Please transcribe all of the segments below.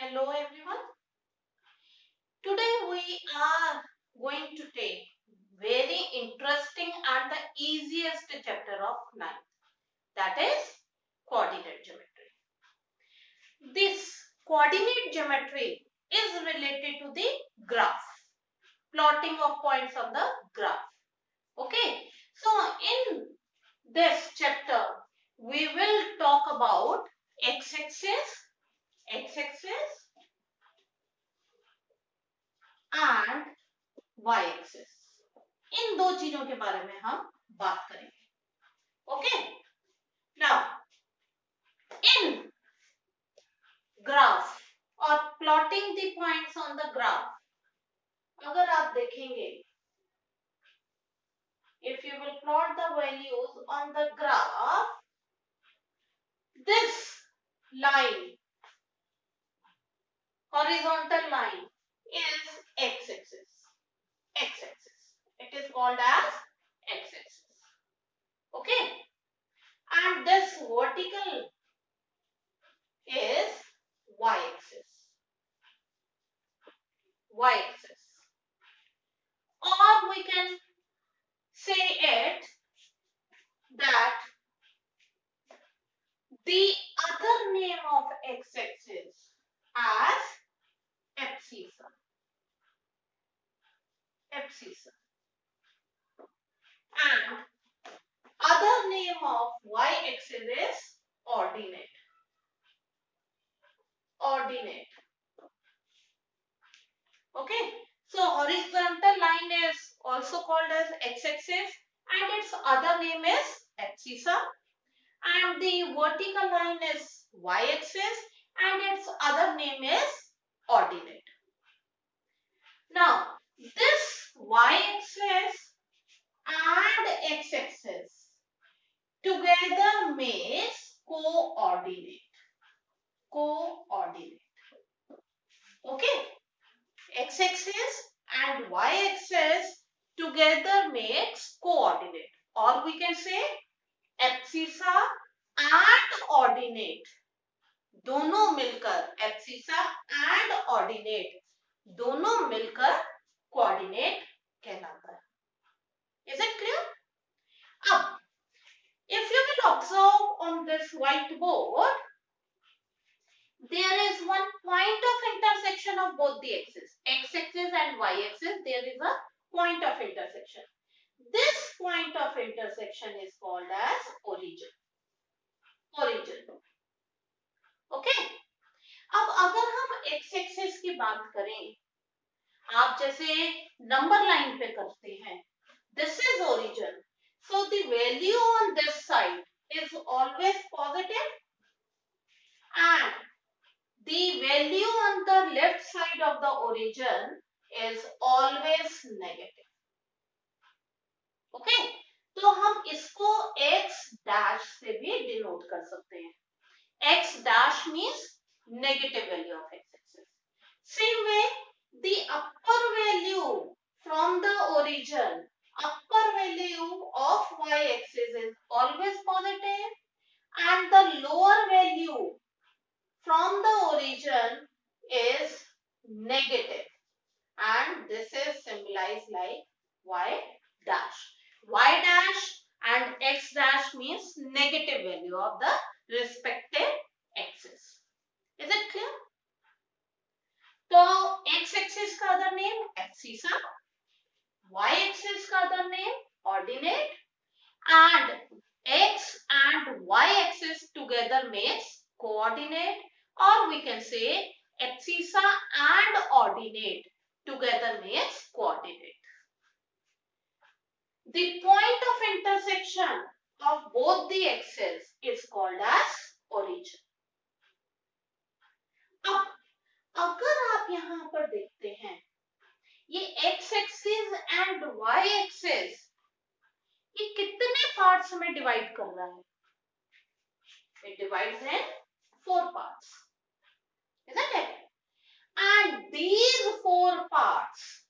Hello everyone. Today we are going to take very interesting and the easiest chapter of 9th, that is coordinate geometry. This coordinate geometry is related to the graph, plotting of points on the graph. Okay, so in this chapter we will talk about x-axis and y-axis. इन दो चीजों के बारे में हम बात करेंगे. Okay, now in graph और plotting the points on the graph, अगर आप देखेंगे, if you will plot the values on the graph, this line, horizontal line, is x-axis. It is called as x-axis. Okay, and this vertical is y-axis. Or we can say it that the other name of x-axis as abscissa. And other name of y-axis is ordinate. Okay, so horizontal line is also called as x-axis and its other name is abscissa, and the vertical line is y-axis and its other name is ordinate. Now this y-axis and x-axis together makes coordinate. Okay, x-axis and y-axis together makes coordinate, or we can say abscissa and ordinate दोनों मिलकर, abscissa and ordinate दोनों मिलकर coordinate कहलाता है. Is it clear? अब if you will observe on this whiteboard, there is one point of intersection of both the axes, x-axis and y-axis. There is a point of intersection. This point of intersection is called as origin. Okay, अब अगर हम x-axis की बात करें, आप जैसे number line पे करते हैं, this is origin, so the value on this side is always positive and the value on the left side of the origin is always negative. Okay, तो हम इसको x dash से भी डिनोट कर सकते हैं. X dash means negative value of x-axis. Same way, the upper value from the origin, upper value of y-axis is always positive and the lower value from the origin is negative, and this is symbolized like y dash. Y dash and x dash means negative value of the respective axis. Is it clear? तो x-axis का other name abscissa, y-axis का other name ordinate, and x and y-axis together makes coordinate, or we can say abscissa and ordinate together makes coordinate. The point of intersection of both the axes is called as origin. अब अगर आप यहाँ पर देखते हैं, ये x-axis and y-axis ये कितने पार्ट्स में डिवाइड कर रहा है? It divides in 4 parts, isn't it? And these 4 parts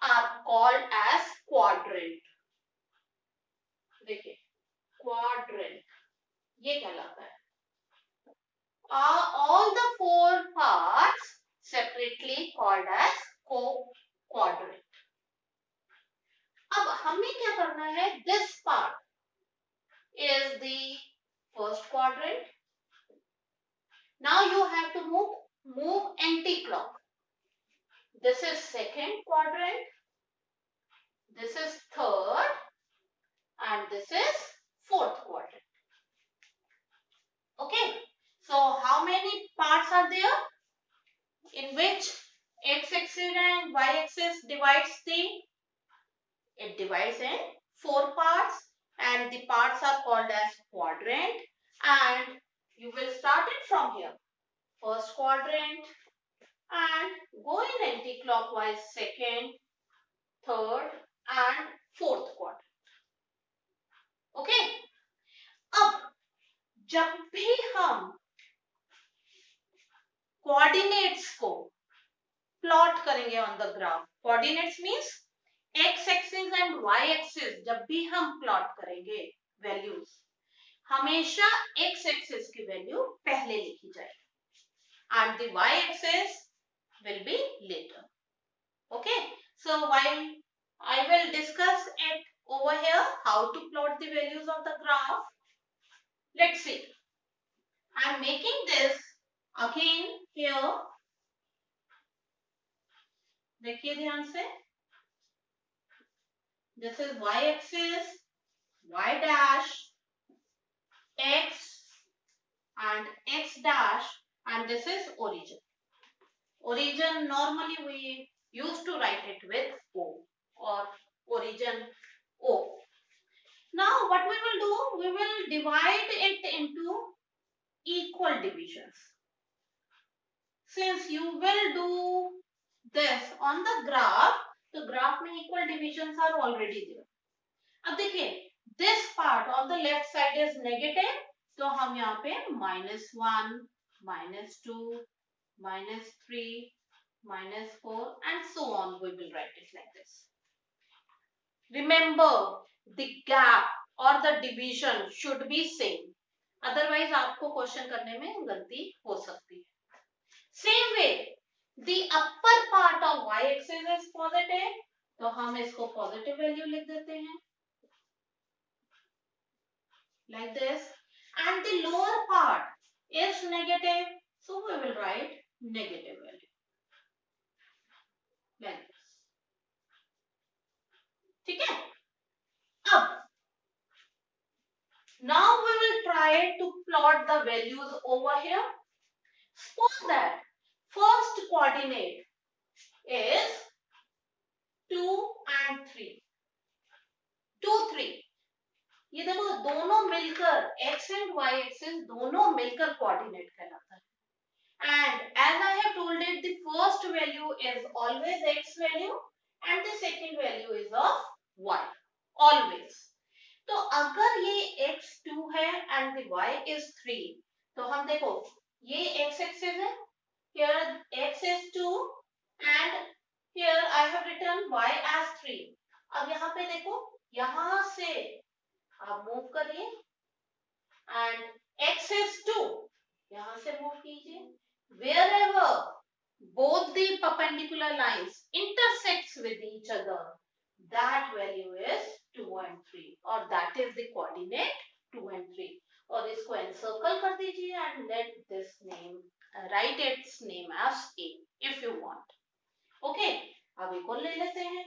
are called as quadrant. देखिए, quadrant ये कहलाता है. All the 4 parts separately called as co-quadrant. अब हमें क्या करना है? This part is the first quadrant. Now you have to move anti-clock. This is second quadrant. This is third, and this is fourth quadrant. Okay. So how many parts are there in which x-axis and y-axis divides it divides in 4 parts, and the parts are called as quadrant, and you will start it from here. First quadrant and go in anti-clockwise second, third and fourth quadrant. Okay. अब जब भी हम coordinates को plot करेंगे on the graph, coordinates means x axis and y axis, जब भी हम plot करेंगे values, हमेशा x axis की value पहले लिखी जाएगी and the y axis will be later. Okay, so while I will discuss it over here how to plot the values of the graph, let's see. I am making this again here. देखिए ध्यान से. This is y axis, y dash, x and x dash, and this is origin. Origin normally we used to write it with O or origin O. Now what we will do, we will divide it into equal divisions. Since you will do this on the graph, the graph में equal divisions are already there. अब देखिए, this part on the left side is negative, तो हम यहाँ पे -1, -2, -3, -4 and so on we will write it like this. Remember, the gap or the division should be same. Otherwise आपको question करने में गलती हो सकती है. Same way, the upper part of y-axis is positive, तो हम इसको positive value लिख देते हैं, like this, and the lower part is negative, so we will write negative value, like this. ठीक है? अब now we will try to plot the values over here. Suppose that first coordinate is 2 and 3. 2, 3. ये देखो दोनों मिलकर x and y axis दोनों मिलकर coordinate कहलाता है. And as I have told it, the first value is always x value and the second value is of y. Always. तो अगर ये x2 है and the y is 3, तो हम देखो ये x axis है, here x is 2 and here I have written y as 3. अब यहाँ पे देखो, यहाँ से आप मूव करिए and x is 2, यहाँ से मूव कीजिए. Wherever both the perpendicular lines intersects with each other, that value is 2 and 3, or that is the coordinate 2 and 3. और इसको encircle कर दीजिए and let this name write its name as A if you want. Okay, अब एक और ले लेते हैं.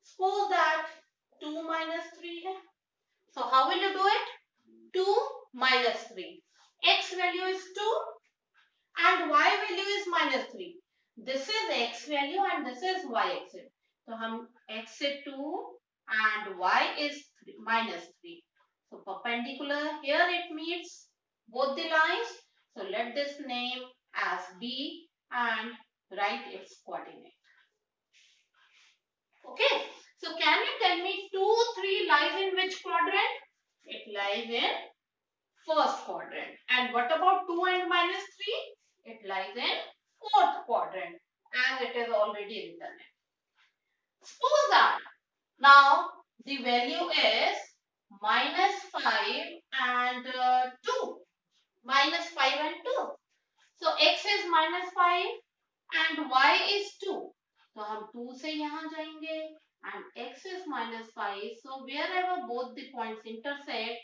Suppose that 2 minus 3 है. So how will you do it? 2 minus 3. X value is 2 and y value is -3. This is x value and this is y axis. So हम x is 2 and y is -3. So perpendicular, here it meets both the lines. So let this name as B and write its coordinate. Okay. So can you tell me 2, 3 lies in which quadrant? It lies in first quadrant. And what about 2 and -3? It lies in fourth quadrant as it is already written. Suppose that now the value is -5 and 2. -5 and 2. So x is -5 and y is 2. तो हम 2 से यहाँ जाएंगे and x is -5. So wherever both the points intersect,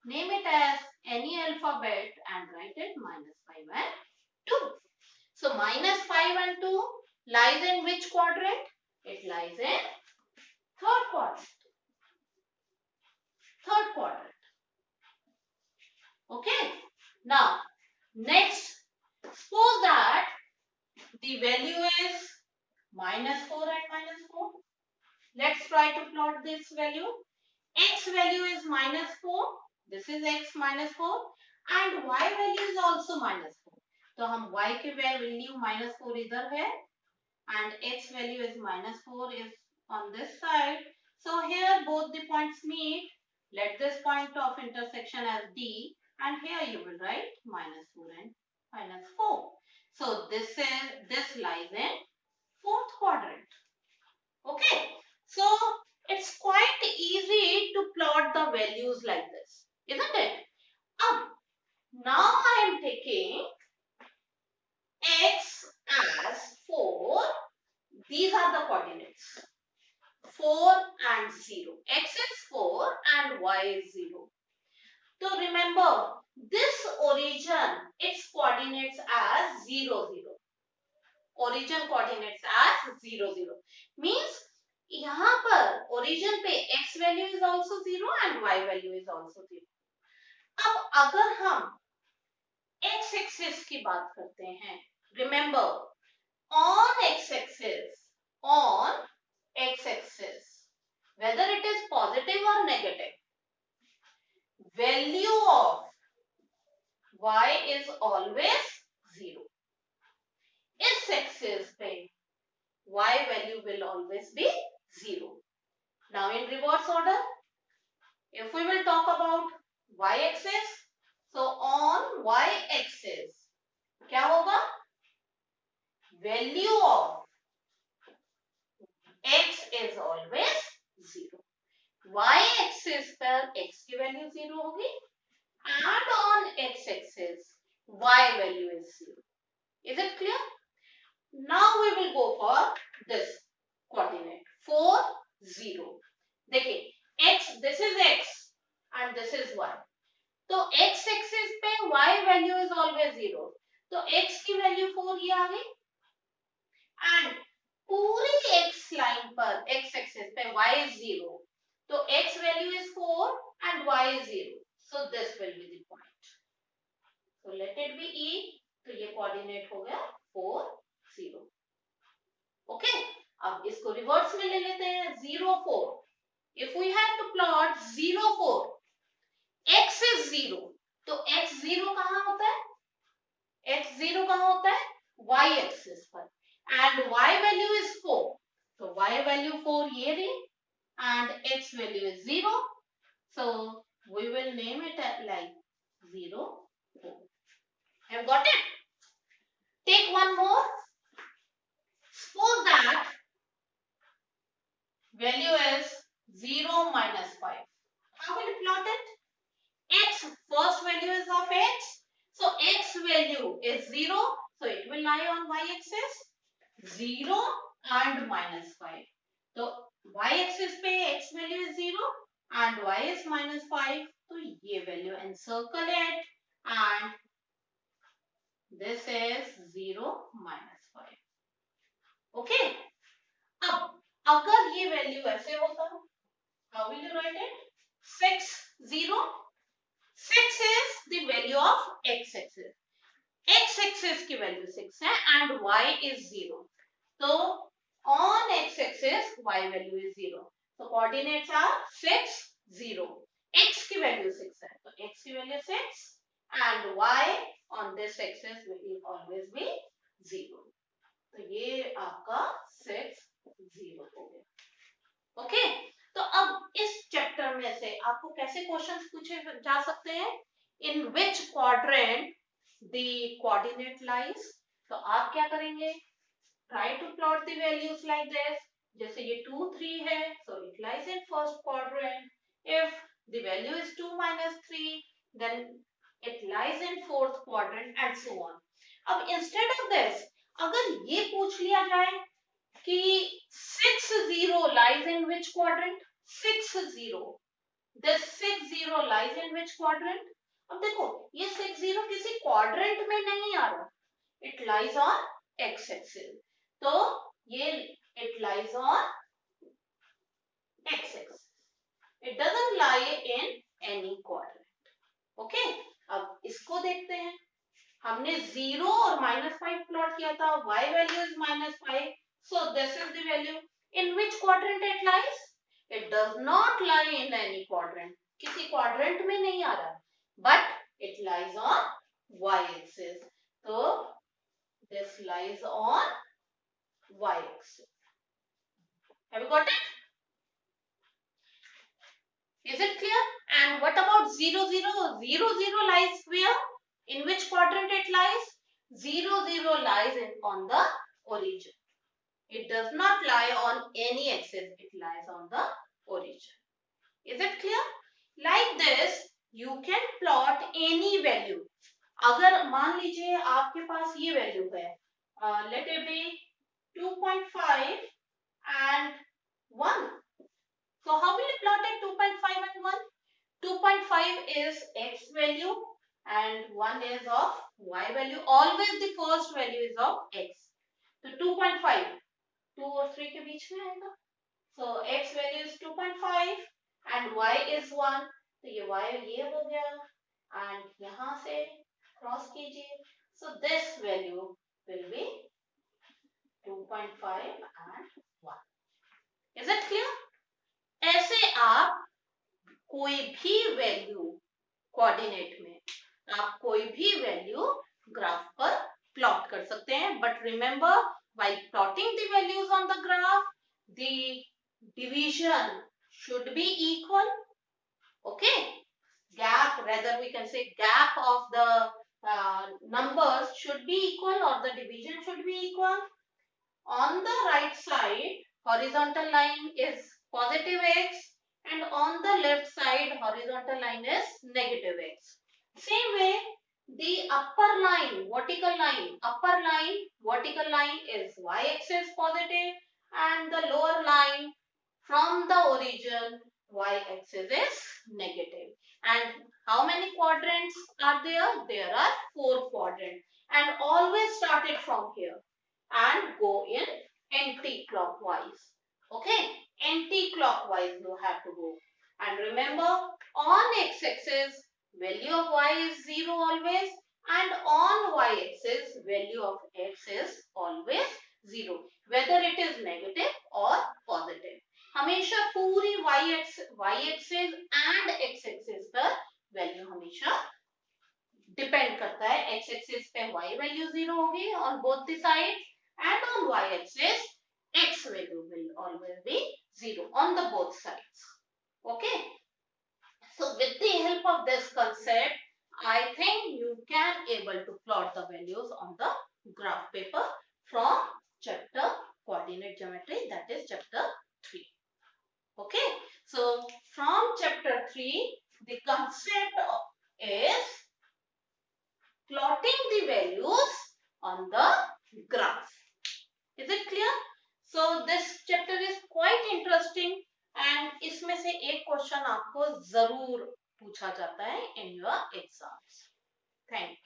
name it as any alphabet and write it -5 and 2. So -5 and 2 lies in which quadrant? It lies in third quadrant. Third quadrant. Okay. Now, next, suppose that the value is -4 and -4. Let's try to plot this value. X value is -4. This is x -4 and y value is also -4. तो हम y के value -4 इधर है and x value is -4 is on this side. So here both the points meet. Let this point of intersection as D and here you will write -4 and -4. So this lies in fourth quadrant. Okay. So it's quite easy to plot the values like this, isn't it? Now I am taking x as 4. These are the coordinates. 4 and 0. X is 4 and y is 0. So remember, this origin, its coordinates as 0, 0. Origin coordinates as 0, 0. Means यहाँ पर origin पे x value is also 0 and y value is also 0. अब अगर हम x axis की बात करते हैं, remember on x axis, whether it is positive or negative, value of y is always 0. इस axis पे y value will always be 0. Now in reverse order, if we will talk about y axis, so on y axis क्या होगा? Value of x is always 0. Y axis पर x की value 0 होगी and on x axis y value is 0. Is it clear? Now we will go for this coordinate 4, 0. देखिए x, this is x and this is y. तो x axis पे y value is always 0. तो x की value 4 ये आ गई and पूरी x line पर x axis पे y is 0. तो x value is 4 and y is 0. So this will be the point. So let it be E. तो ये coordinate हो गया 4, 0. Okay. अब इसको reverse में ले लेते हैं 0, 4. If we have to plot 0, 4, x is 0. तो x 0 कहाँ होता है? x 0 कहाँ होता है? y axis पर. And y value is 4. So y value 4 ये रही and x value is 0. So we will name it like 0, 4. Have got it? Take one more. Suppose that value is 0, -5. How will you plot it? X, first value is of x. So x value is 0. So it will lie on y axis. 0 and -5. So y axis पे x value is 0 and y is -5. तो ये value encircle it and this is 0, -5. Okay. अब अगर ये value ऐसे होता, how will you write it? 6, 0. 6 is the value of x axis. X axis की value 6 है and y is 0. So on x axis y value is 0. So coordinates are 6, 0. X की value 6 है तो x की value 6 and y on this axis will always be 0. तो ये आपका 6, 0 हो गया. ओके. तो अब इस चैप्टर में से आपको कैसे क्वेश्चंस पूछे जा सकते हैं? In which quadrant the coordinate lies. तो आप क्या करेंगे? Try to plot the values like this. जैसे ये 2, 3 है, so it lies in first quadrant. If the value is 2 - 3, then it lies in fourth quadrant and so on. अब instead of this अगर ये पूछ लिया जाए कि 6-0 lies in which quadrant? 6-0. This 6-0 lies in which quadrant? अब देखो ये 6-0 किसी क्वाड्रेंट में नहीं आ रहा. It lies on x axis. तो ये it lies on x axis. It doesn't lie in any quadrant. Okay? अब इसको देखते हैं. हमने 0 और -5 प्लॉट किया था. Y value is -5. So this is the value. In which quadrant it lies? It does not lie in any quadrant. किसी quadrant में नहीं आ रहा. But it lies on y axis. So this lies on y axis. Have you got it? Is it clear? And what about 0, 0? 0, 0 lies where? In which quadrant it lies? 0, 0 lies on the origin. It does not lie on any axis. It lies on the origin. Is it clear? Like this, you can plot any value. अगर मान लीजिए आपके पास ये value है, let it be 2.5 and 1. So how will you plot it 2.5 and 1? 2.5 is x value and 1 is of y value. Always the first value is of x. So 2.5, 2 और 3 के बीच में आएगा. So x value is 2.5 and y is 1. तो ये y ये हो गया and यहाँ से क्रॉस कीजिए. So this value will be 2.5 and 1. Is it clear? ऐसे आप कोई भी वैल्यू कोऑर्डिनेट में आप कोई भी वैल्यू ग्राफ पर प्लॉट कर सकते हैं. But remember while plotting the values on the graph the division should be equal. Okay, gap, rather we can say gap of the numbers should be equal or the division should be equal. On the right side, horizontal line is positive x and on the left side, horizontal line is negative x. Same way, the upper line, vertical line is y-axis positive and the lower line from the origin, y-axis is negative. And how many quadrants are there? There are 4 quadrants and always started from here and go in anti-clockwise. Okay, anti-clockwise you have to go. And remember, on x-axis value of y is 0 always and on y-axis value of x is always 0, whether it is negative or positive. हमेशा पूरी y-axis and x-axis पर value हमेशा depend करता है. x-axis पे y value 0 होगी on both the sides and on y-axis x value will always be 0 on the both sides. Okay. So with the help of this concept, I think you can able to plot the values on the graph paper from chapter coordinate geometry, that is chapter 3. Okay. So from chapter 3, the concept is plotting the values on the graph. Is it clear? So this chapter is quite interesting and इसमें से एक question आपको जरूर पूछा जाता है in your exams. Thank you.